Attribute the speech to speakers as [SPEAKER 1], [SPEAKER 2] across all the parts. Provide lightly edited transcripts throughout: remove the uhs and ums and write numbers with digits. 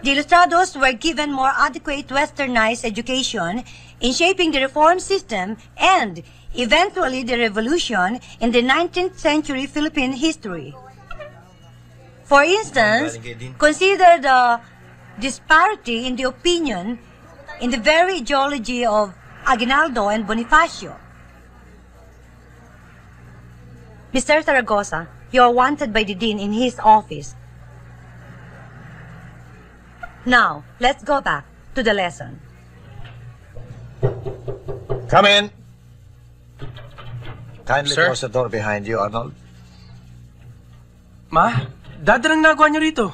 [SPEAKER 1] The Ilustrados were given more adequate westernized education in shaping the reform system and eventually the revolution in the 19th century Philippine history. For instance, consider the disparity in the opinion in the very ideology of Aguinaldo and Bonifacio. Mr. Zaragoza, you are wanted by the Dean in his office. Now, let's go back to the lesson.
[SPEAKER 2] Come in. Kindly
[SPEAKER 3] Sir?
[SPEAKER 2] close the door behind you, Arnold.
[SPEAKER 3] Ma, Dad, anong nagawa niyo rito?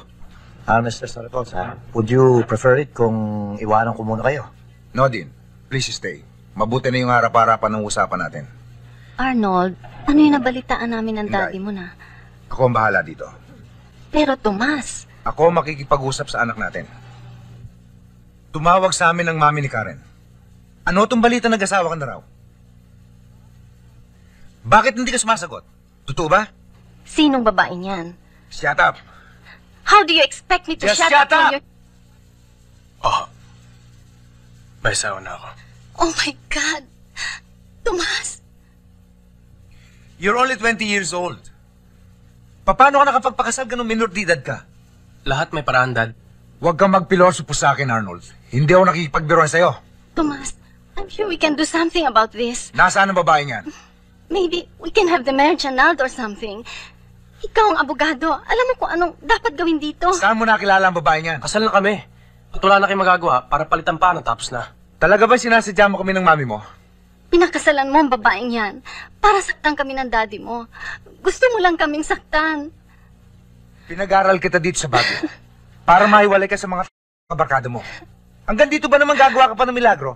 [SPEAKER 2] Mr. Zaragoza, would you prefer it kung iwanan ko muna kayo?
[SPEAKER 4] No, Dean. Please stay. Mabuti na yung harap-harapan ng usapan natin.
[SPEAKER 5] Arnold, ano yung nabalitaan namin ng daddy mo na?
[SPEAKER 4] Ako ang bahala dito.
[SPEAKER 5] Pero Tomas,
[SPEAKER 4] Ako makikipag-usap sa anak natin. Tumawag sa amin ng mami ni Karen. Ano itong balita nag-asawa ka na raw? Bakit hindi ka sumasagot? Totoo ba?
[SPEAKER 5] sinong babae niyan?
[SPEAKER 4] Shut up!
[SPEAKER 5] How do you expect me to
[SPEAKER 4] Just
[SPEAKER 5] shut
[SPEAKER 4] shut
[SPEAKER 5] up when
[SPEAKER 4] up!
[SPEAKER 5] you're...
[SPEAKER 3] Oh, may asawa na ako.
[SPEAKER 5] Oh my God! Tomas!
[SPEAKER 4] You're only 20 years old. Paano ka nakapagpakasal ka nung minor de edad ka?
[SPEAKER 3] Lahat may paraan, Dad.
[SPEAKER 4] Huwag kang magpilosopo sa akin, Arnold. Hindi ako nakikipagbiruan sa'yo.
[SPEAKER 5] Tomas, I'm sure we can do something about this.
[SPEAKER 4] Nasaan ang babae niyan?
[SPEAKER 5] Maybe we can have the marriage annulled or something. Ikaw ang abogado. Alam mo kung anong dapat gawin dito.
[SPEAKER 4] Saan mo nakilala ang babae niyan?
[SPEAKER 3] Kasal na kami. At wala na kayong magagawa para palitan pa ng tapos na.
[SPEAKER 4] Talaga ba sinasadya mo kami ng mami mo?
[SPEAKER 5] Pinakasalan mo ang babaeng yan para saktan kami ng daddy mo. Gusto mo lang kaming saktan.
[SPEAKER 4] Pinag-aral kita dito sa Baguio. Para mahiwalay ka sa mga kabarkada mo. Hanggang dito ba naman gagawa ka pa ng milagro?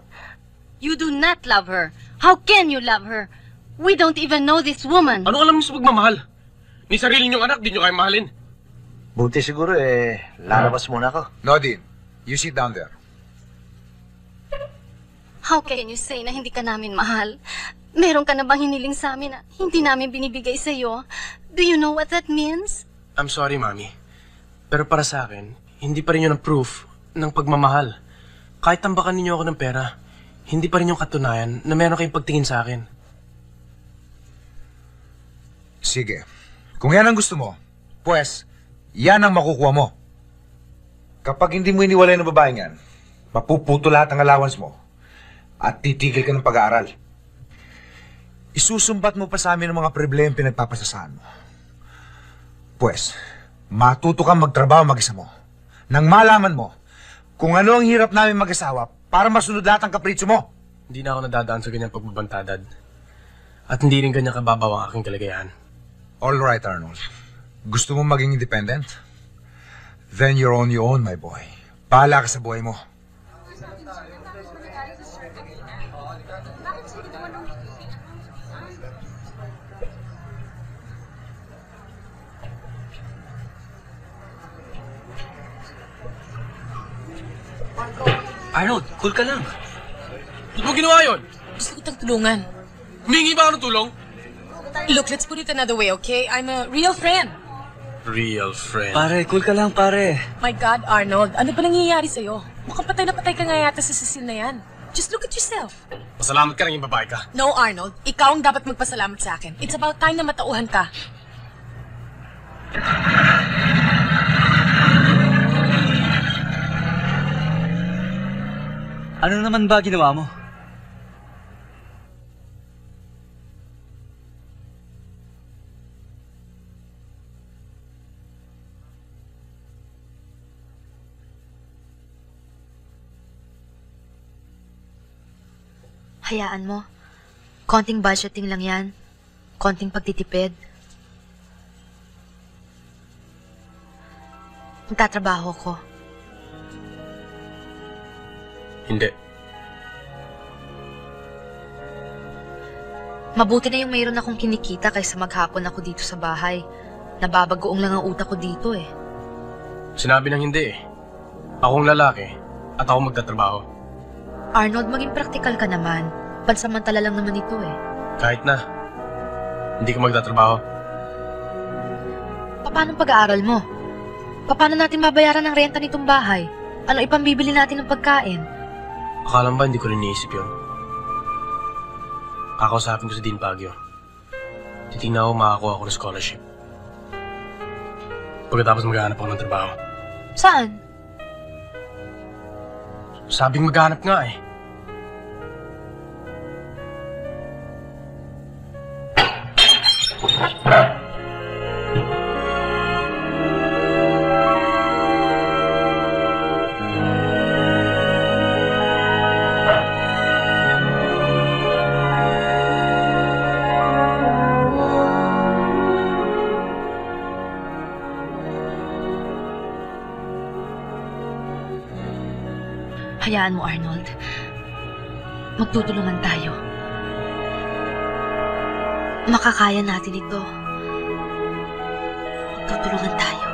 [SPEAKER 5] You do not love her. How can you love her? We don't even know this woman.
[SPEAKER 3] Ano alam niyo sa pagmamahal? Ni sarili niyong anak, di niyo kayo mahalin.
[SPEAKER 2] Buti siguro lalabas muna ako.
[SPEAKER 4] No, Dean. You sit down there.
[SPEAKER 5] How can you say na hindi ka namin mahal? Meron ka na bang hiniling sa amin na hindi namin binibigay sa'yo? Do you know what that means?
[SPEAKER 3] I'm sorry, Mami. Pero para sa akin, hindi pa rin yun ang proof ng pagmamahal. Kahit tambakan ninyo ako ng pera, hindi pa rin yung katunayan na meron kayong pagtingin sa akin.
[SPEAKER 4] Sige. Kung yan ang gusto mo, pues, yan ang makukuha mo. Kapag hindi mo iniwalay ng babaeng yan, mapuputo lahat ng allowance mo at titigil ka ng pag-aaral. Isusumbat mo pa sa amin ang mga problema pinagpapasasahan mo. Pues, matuto kang magtrabaho mag-isa mo. Nang malaman mo kung ano ang hirap namin mag-asawa para masunod lahat ang kapritsyo mo.
[SPEAKER 3] Hindi na ako nadadaan sa ganyang pagbabanta, Dad. At hindi rin ganyan kababaw ang aking kalagayan.
[SPEAKER 4] All right, Arnold. Gusto mo maging independent? Then you're on your own, my boy. Bahala ka sa buhay mo.
[SPEAKER 3] Arnold, cool ka lang. Ba't mo ginawa yun?
[SPEAKER 6] Gusto kitang tulungan.
[SPEAKER 3] Humingi ba ako ng tulong?
[SPEAKER 6] Look, let's put it another way, okay? I'm a real friend.
[SPEAKER 3] Real friend.
[SPEAKER 7] Pare, cool ka lang, pare.
[SPEAKER 6] My God, Arnold, ano ba nangyayari sa'yo? Mukhang patay na patay ka nga yata sa Cecil na yan. Just look at yourself.
[SPEAKER 3] Pasalamat ka lang yung babae ka.
[SPEAKER 6] No, Arnold. Ikaw ang dapat magpasalamat sa akin. It's about time na matauhan ka.
[SPEAKER 7] Ano naman ba ginawa mo?
[SPEAKER 8] Hayaan mo. Konting budgeting lang yan. Konting pagtitipid. Magtatrabaho ko.
[SPEAKER 3] Hindi.
[SPEAKER 8] Mabuti na yung mayroon akong kinikita kaysa maghapon ako dito sa bahay. Nababagoong lang ang utak ko dito eh.
[SPEAKER 3] Sinabi ng hindi eh. Akong lalaki at ako magtatrabaho.
[SPEAKER 8] Arnold, maging praktikal ka naman. Pansamantala lang naman ito eh.
[SPEAKER 3] Kahit na. Hindi ka magtatrabaho.
[SPEAKER 8] Paano ang pag-aaral mo? Paano natin mabayaran ang renta nitong bahay? Ano ipambibili natin ng pagkain?
[SPEAKER 3] Akala mo ba hindi ko rin iniisip yun? Kakausapin ko si Dean Baguio. Titingnan ko makakuha ako ng scholarship. Pagkatapos maghahanap ako ng trabaho.
[SPEAKER 8] Saan?
[SPEAKER 3] Sabing maghahanap nga eh.
[SPEAKER 8] Hayaan mo, Arnold. Magtutulungan tayo. Makakaya natin ito. Magtutulungan tayo.